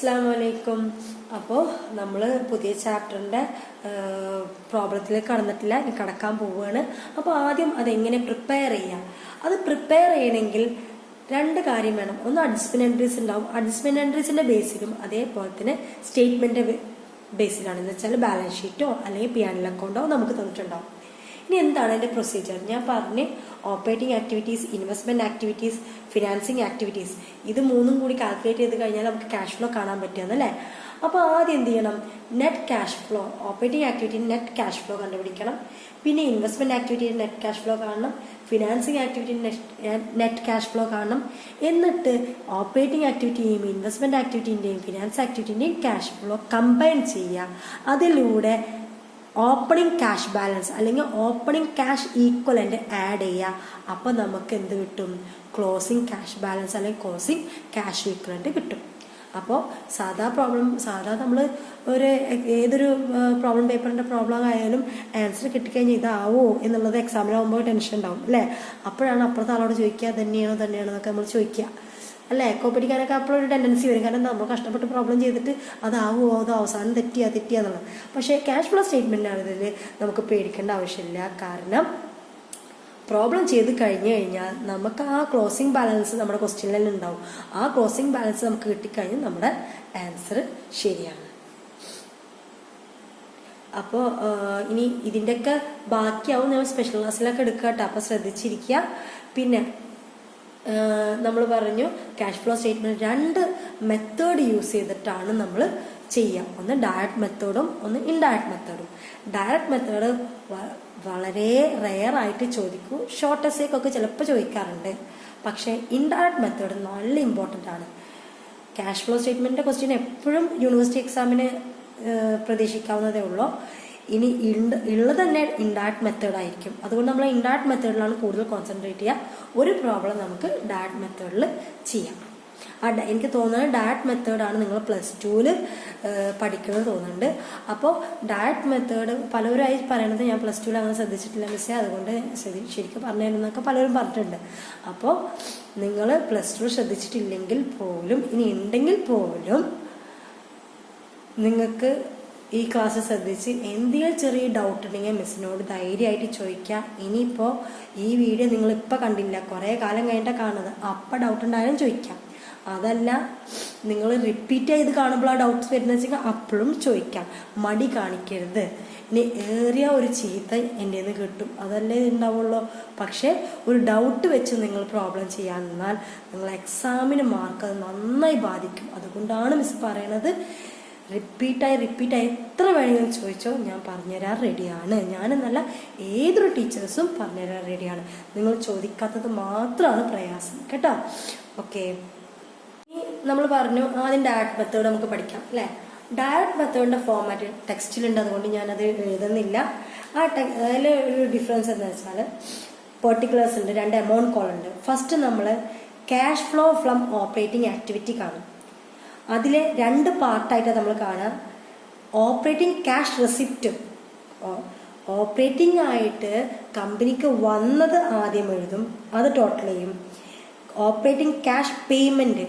അസ്സലാമലൈക്കും. അപ്പോൾ നമ്മൾ പുതിയ ചാപ്റ്ററിൻ്റെ പ്രോബ്ലത്തിലേക്ക് കടന്നിട്ടില്ല, ഇനി കടക്കാൻ പോവുകയാണ്. അപ്പോൾ ആദ്യം അതെങ്ങനെ പ്രിപ്പയർ ചെയ്യുക. അത് പ്രിപ്പയർ ചെയ്യണമെങ്കിൽ രണ്ട് കാര്യം വേണം. ഒന്ന് അഡ്ജസ്റ്റ്മെന്റ് എൻട്രീസ് ഉണ്ടാവും. അഡ്ജസ്റ്റ്മെന്റ് എൻട്രീസിന്റെ ബേസിലും അതേപോലെ തന്നെ സ്റ്റേറ്റ്മെന്റ് ബേസിലാണ്. എന്ന് വെച്ചാൽ ബാലൻസ് ഷീറ്റോ അല്ലെങ്കിൽ P&L അക്കൗണ്ടോ നമുക്ക് തന്നിട്ടുണ്ടാവും. ഇനി എന്താണ് അതിന്റെ പ്രൊസീജിയർ? ഞാൻ പറഞ്ഞ് operating activities, investment activities, financing activities, ഇത് മൂന്നും കൂടി കാൽക്കുലേറ്റ് ചെയ്ത് കഴിഞ്ഞാൽ നമുക്ക് ക്യാഷ് ഫ്ലോ കാണാൻ പറ്റുമെന്നല്ലേ. അപ്പോൾ ആദ്യം എന്ത് ചെയ്യണം? Net cash flow, operating activity net cash flow കണ്ടുപിടിക്കണം. പിന്നെ investment activity net cash flow കാണണം. Financing activity net cash flow കാണണം. എന്നിട്ട് ഓപ്പറേറ്റിംഗ് ആക്ടിവിറ്റിയും ഇൻവെസ്റ്റ്മെന്റ് ആക്ടിവിറ്റിന്റെയും ഫിനാൻസ് ആക്ടിവിറ്റിന്റെയും ക്യാഷ് ഫ്ലോ കമ്പൈൻ ചെയ്യുക. അതിലൂടെ ഓപ്പണിംഗ് ക്യാഷ് ബാലൻസ് അല്ലെങ്കിൽ ഓപ്പണിംഗ് ക്യാഷ് ഈക്വലന്റ് ആഡ് ചെയ്യുക. അപ്പം നമുക്ക് എന്ത് കിട്ടും? ക്ലോസിംഗ് ക്യാഷ് ബാലൻസ് അല്ലെങ്കിൽ ക്ലോസിംഗ് ക്യാഷ് ഈക്വലന്റ് കിട്ടും. അപ്പോൾ സാധാ നമ്മൾ ഏതൊരു പ്രോബ്ലം പേപ്പറിന്റെ പ്രോബ്ലം ആയാലും ആൻസർ കിട്ടിക്കഴിഞ്ഞാൽ ഇതാവോ എന്നുള്ളത് എക്സാമിനാകുമ്പോൾ ടെൻഷൻ ഉണ്ടാവും അല്ലേ. അപ്പോഴാണ് അപ്പുറത്തെ ആളോട് ചോദിക്കുക തന്നെയാണോ എന്നൊക്കെ നമ്മൾ ചോദിക്കുക അല്ലേ. എക്കോ പഠിക്കാനൊക്കെ അപ്പോഴൊരു ടെൻഡൻസി വരും. കാരണം നമ്മൾ കഷ്ടപ്പെട്ട് പ്രോബ്ലം ചെയ്തിട്ട് അതാവോ അതോ അവസാനം തെറ്റിയാന്നുള്ളത്. പക്ഷേ ക്യാഷ് ഫ്ലോ സ്റ്റേറ്റ്മെന്റിനാണിതിൽ നമുക്ക് പേടിക്കേണ്ട ആവശ്യമില്ല. കാരണം പ്രോബ്ലം ചെയ്ത് കഴിഞ്ഞു കഴിഞ്ഞാൽ നമുക്ക് ആ ക്ലോസിംഗ് ബാലൻസ് നമ്മുടെ ക്വസ്റ്റ്യനിൽ തന്നെ ഉണ്ടാവും. ആ ക്ലോസിംഗ് ബാലൻസ് നമുക്ക് കിട്ടിക്കഴിഞ്ഞാൽ നമ്മുടെ ആൻസർ ശരിയാണ്. അപ്പോൾ ഇനി ഇതിൻ്റെയൊക്കെ ബാക്കിയാവും നമ്മൾ സ്പെഷ്യൽ ക്ലാസ്സിലൊക്കെ എടുക്കുക കേട്ടോ. അപ്പോൾ ശ്രദ്ധിച്ചിരിക്കുക. പിന്നെ നമ്മൾ പറഞ്ഞു ക്യാഷ് ഫ്ലോ സ്റ്റേറ്റ്മെന്റ് രണ്ട് മെത്തേഡ് യൂസ് ചെയ്തിട്ടാണ് നമ്മൾ ചെയ്യുക. ഒന്ന് ഡയറക്റ്റ് മെത്തേഡും ഒന്ന് ഇൻഡയറക്റ്റ് മെത്തേഡും. ഡയറക്റ്റ് മെത്തേഡ് വളരെ റെയർ ആയിട്ട് ചോദിക്കൂ. ഷോർട്ട് എസ്സേക്കൊക്കെ ചിലപ്പോൾ ചോദിക്കാറുണ്ട്. പക്ഷേ ഇൻഡയറക്റ്റ് മെത്തേഡ് നല്ല ഇമ്പോർട്ടൻ്റ് ആണ്. ക്യാഷ് ഫ്ലോ സ്റ്റേറ്റ്മെന്റിന്റെ ക്വസ്റ്റ്യൻ എപ്പോഴും യൂണിവേഴ്സിറ്റി എക്സാമിന് പ്രതീക്ഷിക്കാവുന്നതേ ഉള്ളൂ. ഇനി ഉള്ളത് തന്നെ ഇൻഡയറക്റ്റ് മെത്തേഡ് ആയിരിക്കും. അതുകൊണ്ട് നമ്മൾ ഇൻഡയറക്റ്റ് മെത്തേഡിലാണ് കൂടുതൽ കോൺസെൻട്രേറ്റ് ചെയ്യുക. ഒരു പ്രോബ്ലം നമുക്ക് ഡയറക്റ്റ് മെത്തേഡിൽ ചെയ്യാം. എനിക്ക് തോന്നുന്നത് ഡയറക്റ്റ് മെത്തേഡാണ് നിങ്ങൾ +2 പഠിക്കുന്നത് തോന്നുന്നുണ്ട്. അപ്പോൾ ഡയറക്റ്റ് മെത്തേഡ് പലവരായി പറയണത് ഞാൻ +2 അങ്ങനെ ശ്രദ്ധിച്ചിട്ടില്ല മിസ്സേ, അതുകൊണ്ട് ശരിക്കും പറഞ്ഞു തരുന്നൊക്കെ പലരും പറഞ്ഞിട്ടുണ്ട്. അപ്പോൾ നിങ്ങൾ +2 ശ്രദ്ധിച്ചിട്ടില്ലെങ്കിൽ പോലും ഇനി ഉണ്ടെങ്കിൽ പോലും നിങ്ങൾക്ക് ഈ ക്ലാസ് ശ്രദ്ധിച്ച് എന്തെങ്കിലും ചെറിയ ഡൗട്ട് ഉണ്ടെങ്കിൽ മിസ്സിനോട് ധൈര്യമായിട്ട് ചോദിക്കുക. ഇനിയിപ്പോൾ ഈ വീഡിയോ നിങ്ങളിപ്പോൾ കണ്ടില്ല, കുറേ കാലം കഴിഞ്ഞിട്ട് കാണുന്നത്, അപ്പം ഡൗട്ട് ഉണ്ടായാലും ചോദിക്കാം. അതല്ല നിങ്ങൾ റിപ്പീറ്റ് ചെയ്ത് കാണുമ്പോൾ ആ ഡൗട്ട്സ് വരുന്നത് വെച്ചാൽ അപ്പോഴും ചോദിക്കാം. മടി കാണിക്കരുത്. ഇനി ഏറിയ ഒരു ചീത്ത എൻ്റെ നിന്ന് കിട്ടും, അതല്ലേ ഉണ്ടാവുള്ളൂ. പക്ഷേ ഒരു ഡൗട്ട് വെച്ച് നിങ്ങൾ പ്രോബ്ലം ചെയ്യാൻ നിന്നാൽ നിങ്ങൾ എക്സാമിന് മാർക്ക് അത് നന്നായി ബാധിക്കും. അതുകൊണ്ടാണ് മിസ് പറയണത്, റിപ്പീറ്റായി എത്ര വേണമെങ്കിലും ചോദിച്ചോ, ഞാൻ പറഞ്ഞുതരാൻ റെഡിയാണ്. ഞാനെന്നല്ല ഏതൊരു ടീച്ചേഴ്സും പറഞ്ഞുതരാൻ റെഡിയാണ്. നിങ്ങൾ ചോദിക്കാത്തത് മാത്രമാണ് പ്രയാസം കേട്ടോ. ഓക്കെ, ഇനി നമ്മൾ പറഞ്ഞു ആദ്യം ഡയറക്റ്റ് മെത്തേഡ് നമുക്ക് പഠിക്കാം അല്ലേ. ഡയറക്റ്റ് മെത്തേഡിന്റെ ഫോമാറ്റ് ടെക്സ്റ്റിലുണ്ട്, അതുകൊണ്ട് ഞാനത് എഴുതുന്നില്ല. അതിൽ ഒരു ഡിഫറൻസ് എന്ന് വെച്ചാൽ പെർട്ടിക്കുലേഴ്സ് ഉണ്ട്, 2 എമൗണ്ട് കോൾ ഉണ്ട്. ഫസ്റ്റ് നമ്മൾ cash flow from operating activity കാണും. അതിലെ 2 പാർട്ടായിട്ട് നമ്മൾ കാണാം. ഓപ്പറേറ്റിംഗ് ക്യാഷ് റെസിപ്റ്റും, ഓപ്പറേറ്റിംഗ് ആയിട്ട് കമ്പനിക്ക് വന്നത് ആദ്യം എഴുതും, അത് ടോട്ടൽ ചെയ്യും. ഓപ്പറേറ്റിംഗ് ക്യാഷ് പേയ്മെന്റ്,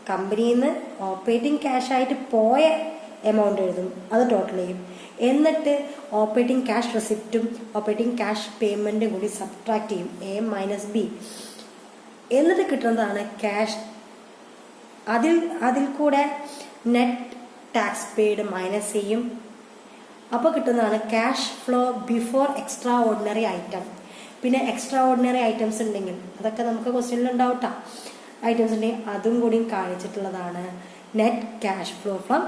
കമ്പനിയിൽ നിന്ന് ഓപ്പറേറ്റിംഗ് ക്യാഷ് ആയിട്ട് പോയ എമൗണ്ട് എഴുതും, അത് ടോട്ടൽ ചെയ്യും. എന്നിട്ട് ഓപ്പറേറ്റിംഗ് ക്യാഷ് റെസിപ്റ്റും ഓപ്പറേറ്റിംഗ് ക്യാഷ് പേയ്മെന്റും കൂടി സബ്ട്രാക്ട് ചെയ്യും, A-B. എന്നിട്ട് കിട്ടുന്നതാണ് ക്യാഷ്. അതിൽ കൂടെ നെറ്റ് ടാക്സ് പെയ്ഡ് മൈനസ് ചെയ്യും. അപ്പോൾ കിട്ടുന്നതാണ് cash flow before extraordinary item. പിന്നെ എക്സ്ട്രാ ഓർഡിനറി ഐറ്റംസ് ഉണ്ടെങ്കിൽ അതൊക്കെ നമുക്ക് ക്വസ്റ്റ്യനിൽ ഉണ്ടാവട്ടെ. ഐറ്റംസ് ഉണ്ടെങ്കിൽ അതും കൂടി കാണിച്ചിട്ടുള്ളതാണ് net cash flow from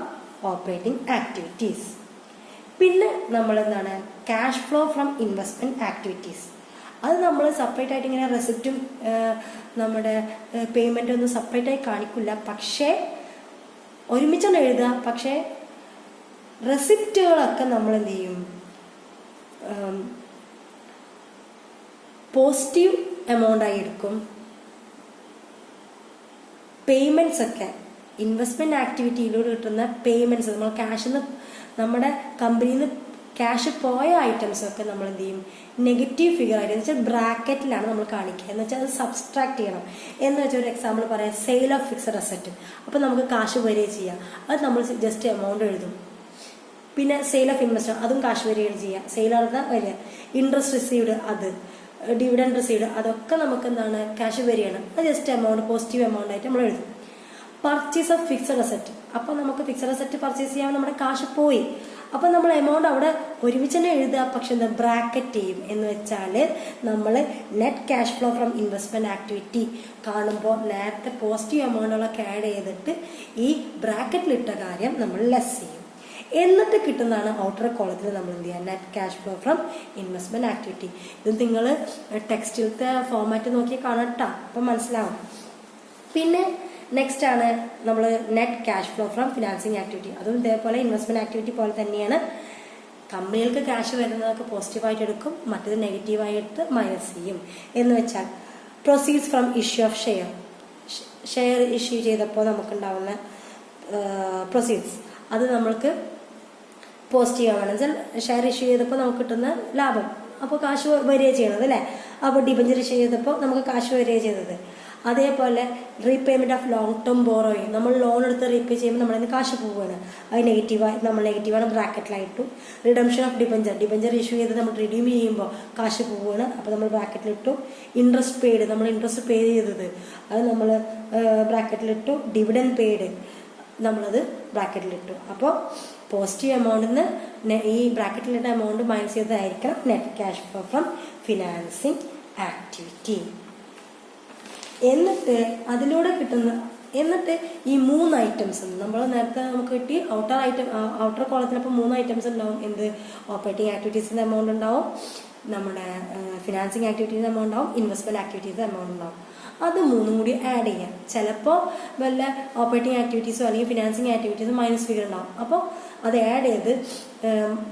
operating activities. പിന്നെ നമ്മൾ എന്താണ് cash flow from investment activities. അത് നമ്മൾ സെപ്പറേറ്റ് ആയിട്ട് ഇങ്ങനെ റെസിപ്റ്റും നമ്മുടെ പേയ്മെന്റ് ഒന്നും സെപ്പറേറ്റ് ആയി കാണിക്കില്ല, പക്ഷേ ഒരുമിച്ചാണ് എഴുതുക. പക്ഷേ റെസിപ്റ്റുകളൊക്കെ നമ്മൾ എന്ത് ചെയ്യും? പോസിറ്റീവ് എമൗണ്ട് ആയി എടുക്കും. പേയ്മെന്റ്സ് ഒക്കെ ഇൻവെസ്റ്റ്മെന്റ് ആക്ടിവിറ്റിയിലൂടെ കിട്ടുന്ന പേയ്മെന്റ്സ്, നമ്മൾ ക്യാഷിൽ നിന്ന് നമ്മുടെ കമ്പനിയിൽ നിന്ന് ക്യാഷ് പോയ ഐറ്റംസൊക്കെ നമ്മൾ എന്ത് ചെയ്യും, നെഗറ്റീവ് ഫിഗർ ആയിട്ട്, എന്ന് വെച്ചാൽ ബ്രാക്കറ്റിലാണ് നമ്മൾ കാണിക്കുക, എന്ന് വെച്ചാൽ അത് സബ്സ്ട്രാക്ട് ചെയ്യണം. എന്ന് വെച്ചാൽ ഒരു എക്സാമ്പിൾ പറയാം, സെയിൽ ഓഫ് ഫിക്സഡ് അസറ്റ്. അപ്പോൾ നമുക്ക് കാശ് വരിക ചെയ്യാം, അത് നമ്മൾ ജസ്റ്റ് എമൗണ്ട് എഴുതും. പിന്നെ സെയിൽ ഓഫ് ഇൻവെസ്റ്റ്മെന്റ്, അതും കാശ് വരികയാണ് ചെയ്യുക, സെയിൽ ആണ് വരിക. ഇൻട്രസ്റ്റ് റിസീവ്ഡ്, അത് ഡിവിഡൻഡ് റിസീവ്ഡ്, അതൊക്കെ നമുക്ക് എന്താണ്, ക്യാഷ് വരികയാണ്, അത് ജസ്റ്റ് എമൗണ്ട് പോസിറ്റീവ് എമൗണ്ട് ആയിട്ട് നമ്മൾ എഴുതും. പർച്ചേസ് ഓഫ് ഫിക്സഡ് അസറ്റ്, അപ്പം നമുക്ക് ഫിക്സഡ് അസറ്റ് പർച്ചേസ് ചെയ്യാൻ നമ്മുടെ കാശ് പോയി, അപ്പം നമ്മൾ എമൗണ്ട് അവിടെ ഒരുമിച്ച് തന്നെ എഴുതുക, പക്ഷെ എന്താ ബ്രാക്കറ്റ് ചെയ്യും. എന്ന് വെച്ചാൽ നമ്മൾ net cash flow from investment activity കാണുമ്പോൾ നേരത്തെ പോസിറ്റീവ് എമൗണ്ടുകളൊക്കെ ആഡ് ചെയ്തിട്ട് ഈ ബ്രാക്കറ്റിലിട്ട കാര്യം നമ്മൾ ലെസ് ചെയ്യും. എന്നിട്ട് കിട്ടുന്നതാണ് ഔട്ടർ കോളത്തിൽ നമ്മൾ എന്ത് ചെയ്യുക, net cash flow from investment activity. ഇത് നിങ്ങൾ ടെക്സ്റ്റിലത്തെ ഫോർമാറ്റ് നോക്കി കാണട്ടാ, അപ്പം മനസ്സിലാവും. പിന്നെ നെക്സ്റ്റ് ആണ് നമ്മൾ net cash flow from financing activity. അതും ഇതേപോലെ ഇൻവെസ്റ്റ്മെന്റ് ആക്ടിവിറ്റി പോലെ തന്നെയാണ്. കമ്പനികൾക്ക് ക്യാഷ് വരുന്നതൊക്കെ പോസിറ്റീവായിട്ട് എടുക്കും, മറ്റത് നെഗറ്റീവായിട്ട് മൈനസ് ചെയ്യും. എന്ന് വെച്ചാൽ proceeds from issue of share issue ചെയ്തപ്പോൾ നമുക്കുണ്ടാവുന്ന പ്രൊസീഡ്സ്, അത് നമ്മൾക്ക് പോസിറ്റീവ് ആണെന്ന് വെച്ചാൽ ഷെയർ ഇഷ്യൂ ചെയ്തപ്പോൾ നമുക്ക് കിട്ടുന്ന ലാഭം, അപ്പോൾ കാശ് വരിക ചെയ്യണത് അല്ലേ. അപ്പോൾ ഡിബഞ്ചർ ഇഷ്യൂ ചെയ്തപ്പോൾ നമുക്ക് കാശ് വരിക ചെയ്തത്. അതേപോലെ repayment of long term borrowing, നമ്മൾ ലോൺ എടുത്ത് റീപേ ചെയ്യുമ്പോൾ നമ്മളതിന് കാശ് പോവുകയാണ്, അത് നെഗറ്റീവായി, നമ്മൾ നെഗറ്റീവാണ് ബ്രാക്കറ്റിലായിട്ടു. റിഡംഷൻ ഓഫ് ഡിബഞ്ചർ ഇഷ്യൂ ചെയ്ത് നമ്മൾ റിഡീം ചെയ്യുമ്പോൾ കാശ് പോവുകയാണ്, അപ്പോൾ നമ്മൾ ബ്രാക്കറ്റിലിട്ടു. ഇൻട്രസ്റ്റ് പെയ്ഡ്, നമ്മൾ ഇൻട്രസ്റ്റ് പേ ചെയ്തത് അത് നമ്മൾ ബ്രാക്കറ്റിലിട്ടു. ഡിവിഡൻഡ് പെയ്ഡ് നമ്മളത് ബ്രാക്കറ്റിലിട്ടു. അപ്പോൾ പോസിറ്റീവ് എമൗണ്ടിൽ നിന്ന് ഈ ബ്രാക്കറ്റിലിട്ട എമൗണ്ട് മൈനസ് ചെയ്തതായിരിക്കണം net cash flow from financing activity. എന്നിട്ട് അതിലൂടെ കിട്ടുന്ന, എന്നിട്ട് ഈ 3 ഐറ്റംസ് നമ്മൾ നേരത്തെ നമുക്ക് കിട്ടി ഔട്ടർ കോളത്തിനപ്പോൾ 3 ഐറ്റംസ് ഉണ്ടാവും. എന്ത്, ഓപ്പറേറ്റിംഗ് ആക്ടിവിറ്റീസിൻ്റെ എമൗണ്ട് ഉണ്ടാവും, നമ്മുടെ ഫിനാൻസിങ് ആക്ടിവിറ്റീസിൻ്റെ എമൗണ്ട് ഉണ്ടാവും, ഇൻവെസ്റ്റ്മെന്റ് ആക്ടിവിറ്റീസിൻ്റെ എമൗണ്ട് ഉണ്ടാവും. അത് 3 കൂടി ആഡ് ചെയ്യാം. ചിലപ്പോൾ വല്ല ഓപ്പറേറ്റിംഗ് ആക്ടിവിറ്റീസോ അല്ലെങ്കിൽ ഫിനാൻസിങ് ആക്ടിവിറ്റീസോ മൈനസ് ഫിഗർ ഉണ്ടാവും. അപ്പോൾ അത് ആഡ് ചെയ്ത്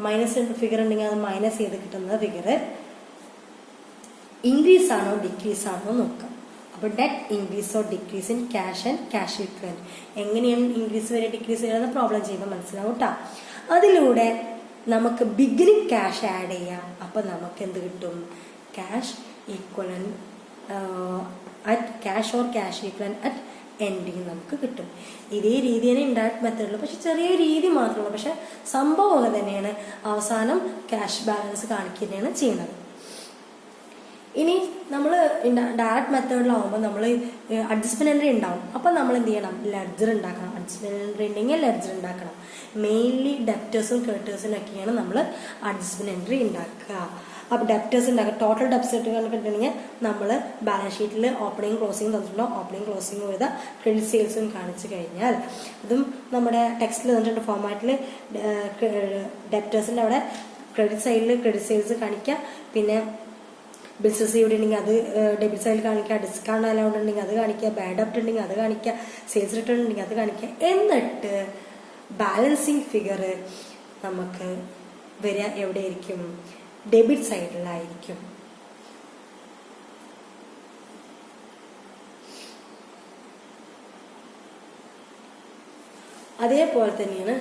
മൈനസ് ഫിഗർ ഉണ്ടെങ്കിൽ അത് മൈനസ് ചെയ്ത് കിട്ടുന്ന ഫിഗർ ഇൻക്രീസ് ആണോ ഡിക്രീസ് ആണോ നോക്കാം. അപ്പോൾ debt increase or decrease in cash and cash equivalent, എങ്ങനെയാണ് ഇൻക്രീസ് വരെ ഡിക്രീസ് വരെ പ്രോബ്ലം ചെയ്യുമ്പോൾ മനസ്സിലാവും കേട്ടോ. അതിലൂടെ നമുക്ക് ബിഗിനിങ് ക്യാഷ് ആഡ് ചെയ്യാം. അപ്പം നമുക്ക് എന്ത് കിട്ടും, cash equivalent at cash or cash equivalent at ending നമുക്ക് കിട്ടും. ഇതേ രീതി തന്നെ ഇൻഡയറക്റ്റ് മെത്തേഡിൽ, പക്ഷെ ചെറിയ രീതി മാത്രമേ, പക്ഷെ സംഭവം തന്നെയാണ്. അവസാനം ക്യാഷ് ബാലൻസ് കാണിക്കുകയാണ് ചെയ്യുന്നത്. ഇനി നമ്മൾ ഡയറക്റ്റ് മെത്തേഡിലാവുമ്പോൾ നമ്മൾ അഡ്ജസ്റ്റ്മെന്റ് എൻട്രി ഉണ്ടാവും. അപ്പം നമ്മൾ എന്ത് ചെയ്യണം, ലെഡ്ജർ ഉണ്ടാക്കണം. അഡ്ജസ്റ്റ്മെന്റ് എൻട്രി ഉണ്ടെങ്കിൽ ലെഡ്ജർ ഉണ്ടാക്കണം. മെയിൻലി ഡെപ്റ്റേഴ്സും ക്രെഡിറ്റേഴ്സിനും ഒക്കെയാണ് നമ്മൾ അഡ്ജസ്റ്റ്മെന്റ് എൻട്രി ഉണ്ടാക്കുക. അപ്പോൾ ഡെപ്റ്റേഴ്സ് ഉണ്ടാക്കുക, ടോട്ടൽ ഡെപ്റ്റ് കണ്ടിട്ടുണ്ടെങ്കിൽ നമ്മൾ ബാലൻസ് ഷീറ്റിൽ ഓപ്പണിംഗ് ക്ലോസിംഗ് തന്നിട്ടുണ്ടോ, ഓപ്പണിംഗ് ക്ലോസിംഗ് ചെയ്ത ക്രെഡിറ്റ് സെയിൽസും കാണിച്ചു കഴിഞ്ഞാൽ, അതും നമ്മുടെ ടെക്സ്റ്റിൽ തന്നിട്ടുണ്ട് ഫോർമാറ്റിൽ. ഡെപ്റ്റേഴ്സിൻ്റെ അവിടെ ക്രെഡിറ്റ് സൈഡിൽ ക്രെഡിറ്റ് സെയിൽസ് കാണിക്കുക, പിന്നെ ബിൽസ് റിസീവ്ഡ് ഉണ്ടെങ്കിൽ അത് ഡെബിറ്റ് സൈഡിൽ കാണിക്കുക, ഡിസ്കൗണ്ട് അലൗഡ് ഉണ്ടെങ്കിൽ അത് കാണിക്കുക, ബാഡ് ഡെപ്റ്റ് ഉണ്ടെങ്കിൽ അത് കാണിക്കുക, സെയിൽസ് റിട്ടേൺ ഉണ്ടെങ്കിൽ അത് കാണിക്കുക. എന്നിട്ട് ബാലൻസിങ് ഫിഗർ നമുക്ക് വരിക എവിടെയായിരിക്കും, ഡെബിറ്റ് സൈഡിലായിരിക്കും. അതേപോലെ തന്നെയാണ്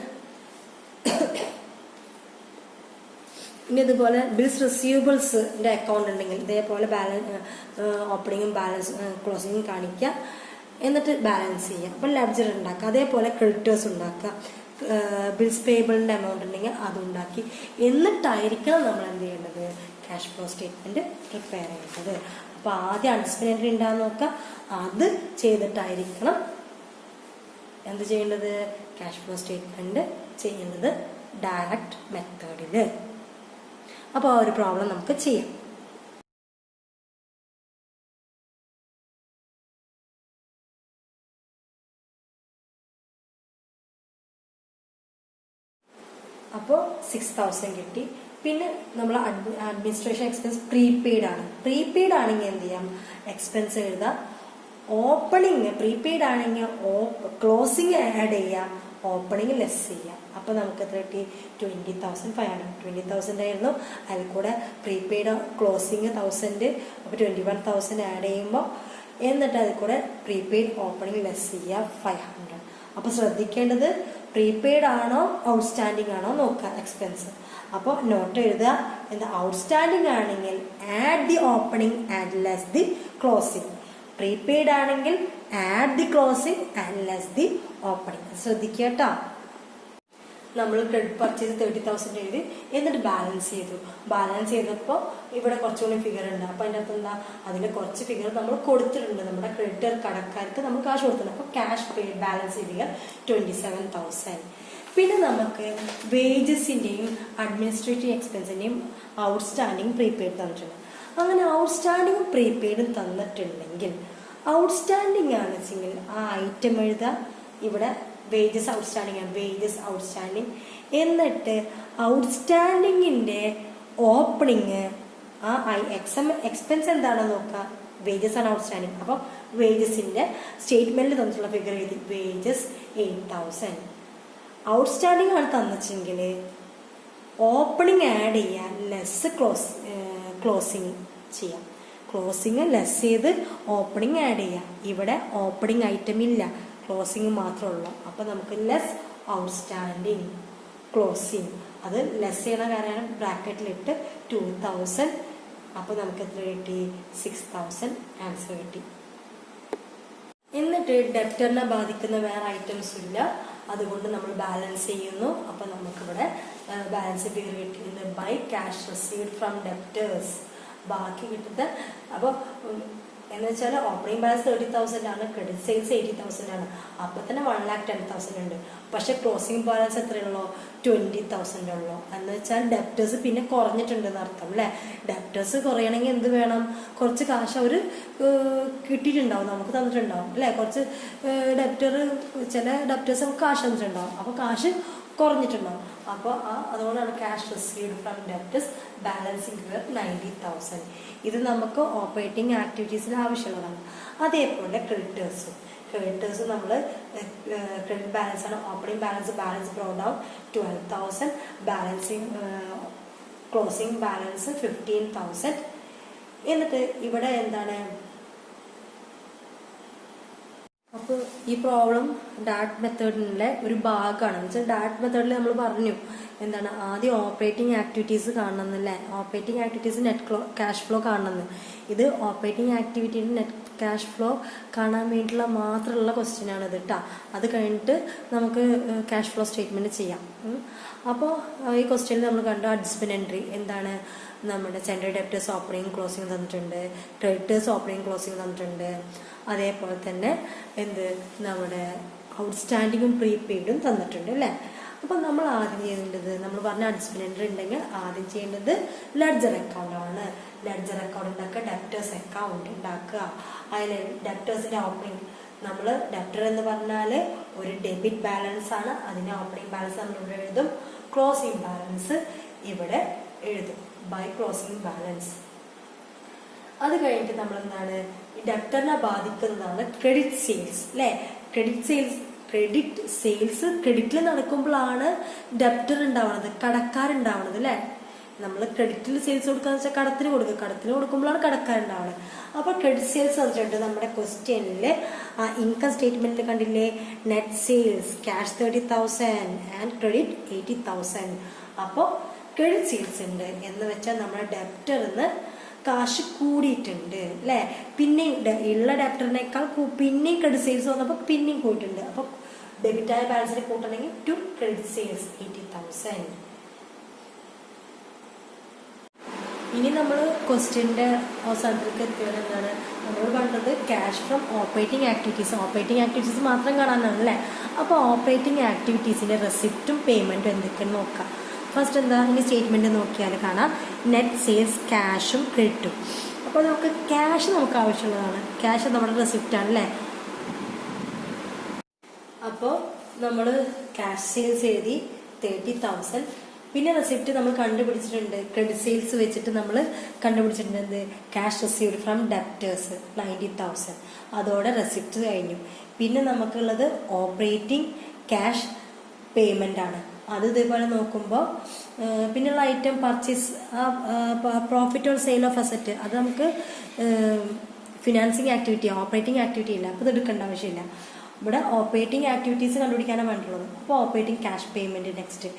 ഇനി ഇതുപോലെ ബിൽസ് റിസീവബിൾസിന്റെ അക്കൗണ്ട് ഉണ്ടെങ്കിൽ ഇതേപോലെ ഓപ്പണിങ്ങും ബാലൻസ് ക്ലോസിങ്ങും കാണിക്കുക, എന്നിട്ട് ബാലൻസ് ചെയ്യുക. അപ്പം ലെഡ്ജർ ഉണ്ടാക്കുക. അതേപോലെ ക്രെഡിറ്റേഴ്സ് ഉണ്ടാക്കുക, ബിൽസ് പേബിളിന്റെ എമൗണ്ട് ഉണ്ടെങ്കിൽ അതുണ്ടാക്കി, എന്നിട്ടായിരിക്കണം നമ്മൾ എന്ത് ചെയ്യേണ്ടത്, ക്യാഷ് ഫ്ലോ സ്റ്റേറ്റ്മെന്റ് പ്രിപ്പയർ ചെയ്യേണ്ടത്. അപ്പോൾ ആദ്യം അഡ്ജസ്റ്റ്മെന്റ് എൻട്രി ഉണ്ടാകുന്ന നോക്കുക, അത് ചെയ്തിട്ടായിരിക്കണം എന്ത് ചെയ്യേണ്ടത്, ക്യാഷ് ഫ്ലോ സ്റ്റേറ്റ്മെന്റ് ചെയ്യുന്നത് ഡയറക്റ്റ് മെത്തേഡിൽ. അപ്പോൾ ആ ഒരു പ്രോബ്ലം നമുക്ക് ചെയ്യാം. അപ്പോൾ 6000 കിട്ടി. പിന്നെ നമ്മൾ അഡ്മിനിസ്ട്രേഷൻ എക്സ്പെൻസ് പ്രീപെയ്ഡ് ആണ്. പ്രീപെയ്ഡ് ആണെങ്കിൽ എന്ത് ചെയ്യാം, എക്സ്പെൻസ് എഴുതാം. ഓപ്പണിങ് പ്രീപെയ്ഡ് ആണെങ്കിൽ ക്ലോസിങ് ആഡ് ചെയ്യാം, ഓപ്പണിങ് ലെസ് ചെയ്യാം. അപ്പോൾ നമുക്ക് എത്ര കിട്ടി, 20,500. 20,000 ആയിരുന്നു, അതിൽ കൂടെ പ്രീപെയ്ഡ് ക്ലോസിങ് 1000, അപ്പോൾ 21,000 ആഡ് ചെയ്യുമ്പോൾ, എന്നിട്ട് അതിൽ കൂടെ പ്രീപെയ്ഡ് ഓപ്പണിങ് ലെസ് ചെയ്യുക 500. അപ്പോൾ ശ്രദ്ധിക്കേണ്ടത് പ്രീപെയ്ഡ് ആണോ ഔട്ട്സ്റ്റാൻഡിംഗ് ആണോ നോക്കുക എക്സ്പെൻസ്. അപ്പോൾ നോട്ട് എഴുതുക. എന്താ ഔട്ട്സ്റ്റാൻഡിംഗ് ആണെങ്കിൽ add the opening and less the closing. Prepaid ആണെങ്കിൽ add the closing and less the opening. ശ്രദ്ധിക്കുക കേട്ടോ. നമ്മൾ ക്രെഡിറ്റ് പർച്ചേസ് 30,000 എഴുതി, എന്നിട്ട് ബാലൻസ് ചെയ്തു. ബാലൻസ് ചെയ്തപ്പോൾ ഇവിടെ കുറച്ചുകൂടി ഫിഗർ ഉണ്ട്. അപ്പോൾ അതിൻ്റെ അകത്ത് എന്താ, അതിൽ കുറച്ച് ഫിഗർ നമ്മൾ കൊടുത്തിട്ടുണ്ട്. നമ്മുടെ ക്രെഡിറ്റർ കടക്കാർക്ക് നമ്മൾ കാശ് കൊടുത്തിട്ടുണ്ട്. അപ്പോൾ ക്യാഷ് പെയ്ഡ് ബാലൻസ് ഫിഗർ 27,000. പിന്നെ നമുക്ക് വേജസിൻ്റെയും അഡ്മിനിസ്ട്രേറ്റീവ് എക്സ്പെൻസിൻ്റെയും ഔട്ട്സ്റ്റാൻഡിങ് പ്രീപെയ്ഡ് തന്നിട്ടുണ്ട്. അങ്ങനെ ഔട്ട്സ്റ്റാൻഡിങ്ങും പ്രീപെയ്ഡും തന്നിട്ടുണ്ടെങ്കിൽ ഔട്ട്സ്റ്റാൻഡിങ് ആണ് വെച്ചെങ്കിൽ ആ ഐറ്റം എഴുതുക. ഇവിടെ വേജസ് ഔട്ട്സ്റ്റാൻഡിങ് ആണ്, വേജസ് ഔട്ട്സ്റ്റാൻഡിങ്. എന്നിട്ട് ഔട്ട്സ്റ്റാൻഡിങ്ങിൻ്റെ ഓപ്പണിങ് ആ എക്സ്പെൻസ് എന്താണെന്ന് നോക്കുക. വേജസ് ആണ് ഔട്ട്സ്റ്റാൻഡിങ്. അപ്പോൾ വേജസിൻ്റെ സ്റ്റേറ്റ്മെൻറ്റിൽ തന്നിട്ടുള്ള ഫിഗർ എഴുതി, വേജസ് 8,000. ഔട്ട്സ്റ്റാൻഡിങ് ആണ് തന്നിച്ചെങ്കിൽ ഓപ്പണിങ് ആഡ് ചെയ്യാൻ ലെസ് ക്ലോസിങ് ചെയ്യാം. ക്ലോസിങ് ലെസ് ചെയ്ത് ഓപ്പണിങ് ആഡ് ചെയ്യാം. ഇവിടെ ഓപ്പണിങ് ഐറ്റം ഇല്ല, ക്ലോസിങ് മാത്രമേ ഉള്ളൂ. അപ്പോൾ നമുക്ക് ലെസ് ഔട്ട്സ്റ്റാൻഡിങ് ക്ലോസിങ് അത് ലെസ് ചെയ്യണ കാരണം ബ്രാക്കറ്റിലിട്ട് 2,000. അപ്പോൾ നമുക്ക് എത്ര കിട്ടി? 6,000 ആൻസർ കിട്ടി. എന്നിട്ട് ഡെപ്റ്ററിനെ ബാധിക്കുന്ന വേറെ ഐറ്റംസ് ഇല്ല, അതുകൊണ്ട് നമ്മൾ ബാലൻസ് ചെയ്യുന്നു. അപ്പോൾ നമുക്കിവിടെ ബാലൻസ് ഫിഗർ കിട്ടിയത് by cash received from debtors. ബാക്കി കിട്ടുന്നത് അപ്പോൾ എന്ന് വെച്ചാൽ ഓപ്പണിംഗ് ബാലൻസ് 30,000 ആണ്, ക്രെഡിറ്റ് സെയിൽസ് 80,000 ആണ്. അപ്പോൾ തന്നെ 1,10,000 ഉണ്ട്. പക്ഷെ ക്ലോസിംഗ് ബാലൻസ് എത്രയുള്ളൂ? 20,000 ഉള്ളൂ. എന്ന് വെച്ചാൽ ഡെപ്റ്റേഴ്സ് പിന്നെ കുറഞ്ഞിട്ടുണ്ടെന്ന് അർത്ഥം അല്ലേ. ഡെപ്റ്റേഴ്സ് കുറയണമെങ്കിൽ എന്ത് വേണം? കുറച്ച് കാശ് അവർ കിട്ടിയിട്ടുണ്ടാവും, നമുക്ക് തന്നിട്ടുണ്ടാവും അല്ലേ. കുറച്ച് ചില ഡെപ്റ്റേഴ്സ് നമുക്ക് കാശ് തന്നിട്ടുണ്ടാവും. അപ്പോൾ കാശ് കുറഞ്ഞിട്ടുണ്ടാവും. അപ്പോൾ അതുകൊണ്ടാണ് cash received from debtors balancing figure 90,000. ഇത് നമുക്ക് ഓപ്പറേറ്റിംഗ് ആക്ടിവിറ്റീസിന് ആവശ്യമുള്ളതാണ്. അതേപോലെ ക്രെഡിറ്റേഴ്സ് നമ്മൾ ക്രെഡിറ്റ് ബാലൻസ് ആണ്. Opening balance brought down 12,000, balancing closing balance 15,000. എന്നിട്ട് ഇവിടെ എന്താണ്, അപ്പോൾ ഈ പ്രോബ്ലം ഡാറ്റ് മെത്തേഡിലെ ഒരു ഭാഗമാണ്. എന്ന് വെച്ചാൽ ഡാറ്റ് മെത്തേഡിൽ നമ്മൾ പറഞ്ഞു എന്താണ്, ആദ്യം ഓപ്പറേറ്റിംഗ് ആക്ടിവിറ്റീസ് കാണണമെന്നല്ലേ. Operating activities net cash flow കാണണമെന്ന്. ഇത് ഓപ്പറേറ്റിംഗ് ആക്ടിവിറ്റിയുടെ നെറ്റ് ക്യാഷ് ഫ്ലോ കാണാൻ വേണ്ടിയിട്ടുള്ള മാത്രമുള്ള ക്വസ്റ്റ്യൻ ആണ് ഇത് കേട്ടോ. അത് കഴിഞ്ഞിട്ട് നമുക്ക് ക്യാഷ് ഫ്ലോ സ്റ്റേറ്റ്മെൻറ്റ് ചെയ്യാം. അപ്പോൾ ഈ ക്വസ്റ്റ്യനിൽ നമ്മൾ കണ്ടു അഡ്ജസ്റ്റ്മെൻറ്റ് എൻട്രി എന്താണ്, നമ്മുടെ സെൻട്രൽ ഡെപ്റ്റേഴ്സ് ഓപ്പണിംഗ് ക്ലോസിംഗ് തന്നിട്ടുണ്ട്, ക്രെഡിറ്റേഴ്സ് ഓപ്പണിംഗ് ക്ലോസിംഗ് തന്നിട്ടുണ്ട്. അതേപോലെ തന്നെ നമ്മുടെ ഔട്ട്സ്റ്റാൻഡിങ്ങും പ്രീപെയ്ഡും തന്നിട്ടുണ്ട് അല്ലേ. അപ്പം നമ്മൾ ആദ്യം ചെയ്യേണ്ടത്, നമ്മൾ പറഞ്ഞ അഡ്ജസ്റ്റ്മെന്റ് എൻട്രി ഉണ്ടെങ്കിൽ ആദ്യം ചെയ്യേണ്ടത് ലെഡ്ജർ അക്കൗണ്ട് ആണ്. ലെഡ്ജർ അക്കൗണ്ട് ഉണ്ടാക്കുക, ഡെപ്റ്റേഴ്സ് അക്കൗണ്ട് ഉണ്ടാക്കുക. അതിൽ ഡെപ്റ്റേഴ്സിന്റെ ഓപ്പണിംഗ്, നമ്മൾ ഡെപ്റ്റർ എന്ന് പറഞ്ഞാൽ ഒരു ഡെബിറ്റ് ബാലൻസ് ആണ്. അതിന്റെ ഓപ്പണിംഗ് ബാലൻസ് നമ്മൾ ഇവിടെ എഴുതും, ക്ലോസിംഗ് ബാലൻസ് ഇവിടെ എഴുതും ബൈ ക്ലോസിംഗ് ബാലൻസ്. അത് കഴിഞ്ഞിട്ട് നമ്മൾ എന്താണ്, ഡെപ്റ്ററിനെ ബാധിക്കുന്നതാണ് ക്രെഡിറ്റ് സെയിൽസ് അല്ലേ. ക്രെഡിറ്റ് സെയിൽസ് ക്രെഡിറ്റിൽ നടക്കുമ്പോഴാണ് ഡെപ്റ്റർ ഉണ്ടാവുന്നത്, കടക്കാരുണ്ടാവുന്നത് അല്ലേ. നമ്മൾ ക്രെഡിറ്റിൽ സെയിൽസ് കൊടുക്കാന്ന് വെച്ചാൽ കടത്തിന് കൊടുക്കുമ്പോഴാണ് കടക്കാരുണ്ടാവുന്നത്. അപ്പോൾ ക്രെഡിറ്റ് സെയിൽസ് വന്നിട്ടുണ്ട് നമ്മുടെ ക്വസ്റ്റ്യനിൽ ഇൻകം സ്റ്റേറ്റ്മെന്റിൽ കണ്ടില്ലേ, net sales cash 30,000 and credit 80,000. അപ്പോൾ ക്രെഡിറ്റ് സെയിൽസ് ഉണ്ട് എന്ന് വെച്ചാൽ നമ്മുടെ ഡെപ്റ്ററിന്ന് കാശ് കൂടിയിട്ടുണ്ട് അല്ലേ. പിന്നെയും ഉള്ള ഡെപ്റ്ററിനേക്കാൾ പിന്നെയും ക്രെഡിറ്റ് സെയിൽസ് വന്നപ്പോൾ പിന്നെയും കൂടിയിട്ടുണ്ട്. അപ്പോൾ ഡെബിറ്റായ ബാലൻസിനെ കൂട്ടണമെങ്കിൽ ടു ക്രെഡിറ്റ് സെയിൽസ് 80,000. ഇനി നമ്മൾ ക്വസ്റ്റ്യൻ്റെ അവസാനത്തിലേക്ക് എത്തിയത് എന്താണ്, നമ്മൾ കണ്ടത് ക്യാഷ് ഫ്രം ഓപ്പറേറ്റിംഗ് ആക്ടിവിറ്റീസ് മാത്രം കാണാനാണ് അല്ലേ. അപ്പോൾ ഓപ്പറേറ്റിംഗ് ആക്ടിവിറ്റീസിൻ്റെ റെസിപ്റ്റും പേയ്മെൻറ്റും എന്തൊക്കെയെന്ന് നോക്കാം. ഫസ്റ്റ് എന്താ, ഇനി സ്റ്റേറ്റ്മെൻറ്റ് നോക്കിയാൽ കാണാം നെറ്റ് സെയിൽസ് ക്യാഷും ക്രെഡിറ്റും. അപ്പോൾ നമുക്ക് ക്യാഷ് നമുക്ക് ആവശ്യമുള്ളതാണ്, ക്യാഷ് നമ്മുടെ റെസിപ്റ്റാണ് അല്ലേ. അപ്പോൾ നമ്മൾ ക്യാഷ് സെയിൽസ് എഴുതി 30,000. പിന്നെ റെസിപ്റ്റ് നമ്മൾ കണ്ടുപിടിച്ചിട്ടുണ്ട്, ക്രെഡിറ്റ് സെയിൽസ് വെച്ചിട്ട് നമ്മൾ കണ്ടുപിടിച്ചിട്ടുണ്ട് ക്യാഷ് റിസീവ്ഡ് ഫ്രം ഡെപ്റ്റേഴ്സ് 90,000. അതോടെ റെസിപ്റ്റ് കഴിഞ്ഞു. പിന്നെ നമുക്കുള്ളത് ഓപ്പറേറ്റിംഗ് ക്യാഷ് പേയ്മെൻ്റ് ആണ്. അത് ഇതേപോലെ നോക്കുമ്പോൾ പിന്നെയുള്ള item purchase, profit or sale of asset, അത് നമുക്ക് ഫിനാൻസിങ് ആക്ടിവിറ്റി ഓപ്പറേറ്റിംഗ് ആക്ടിവിറ്റി ഇല്ല, അപ്പോൾ ഇത് എടുക്കേണ്ട ആവശ്യമില്ല. ഇവിടെ ഓപ്പറേറ്റിംഗ് ആക്ടിവിറ്റീസ് കണ്ടുപിടിക്കാനാണ് വേണ്ടിയുള്ളത്. അപ്പോൾ operating cash payment, next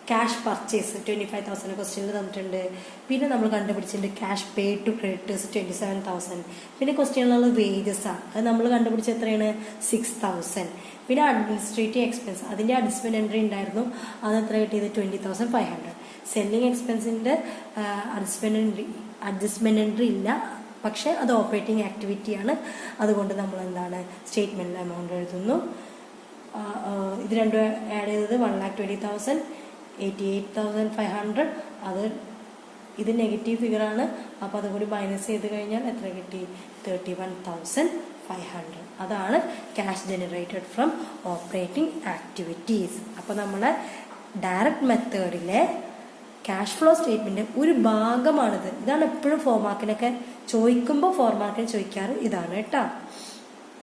cash purchase 25,000 ക്വസ്റ്റ്യനിൽ തന്നിട്ടുണ്ട്. പിന്നെ നമ്മൾ കണ്ടുപിടിച്ചിട്ടുണ്ട് ക്യാഷ് പേ ടു ക്രെഡിറ്റേഴ്സ് 27,000. പിന്നെ ക്വസ്റ്റ്യനിലുള്ള വേജസ് ആണ്, അത് നമ്മൾ കണ്ടുപിടിച്ച എത്രയാണ് 6,000. പിന്നെ അഡ്മിനിസ്ട്രേറ്റീവ് എക്സ്പെൻസ്, അതിന്റെ അഡ്ജസ്റ്റ്മെന്റ് എൻട്രി ഉണ്ടായിരുന്നു, അത് എത്ര കിട്ടിയത് 20,500. സെല്ലിംഗ് എക്സ്പെൻസിന്റെ അഡ്ജസ്റ്റ്മെന്റ് എൻട്രി ഇല്ല, പക്ഷെ അത് ഓപ്പറേറ്റിംഗ് ആക്ടിവിറ്റിയാണ്, അതുകൊണ്ട് നമ്മൾ എന്താണ് സ്റ്റേറ്റ്മെന്റിൽ എമൗണ്ട് എഴുതുന്നു. ഇത് രണ്ടും ആഡ് ചെയ്തത് 1,20,000, 88,500. അത് ഇത് നെഗറ്റീവ് ഫിഗർ ആണ്, അപ്പോൾ അതുകൂടി മൈനസ് ചെയ്ത് കഴിഞ്ഞാൽ എത്ര കിട്ടി 31,500. അതാണ് cash generated from operating activities. അപ്പോൾ നമ്മളെ ഡയറക്റ്റ് മെത്തേഡിലെ ക്യാഷ് ഫ്ലോ സ്റ്റേറ്റ്മെന്റ് ഒരു ഭാഗമാണിത്. ഇതാണ് എപ്പോഴും 4 മാർക്കിനൊക്കെ ചോദിക്കുമ്പോൾ 4 മാർക്കിന് ചോദിക്കാറ് ഇതാണ് കേട്ടോ.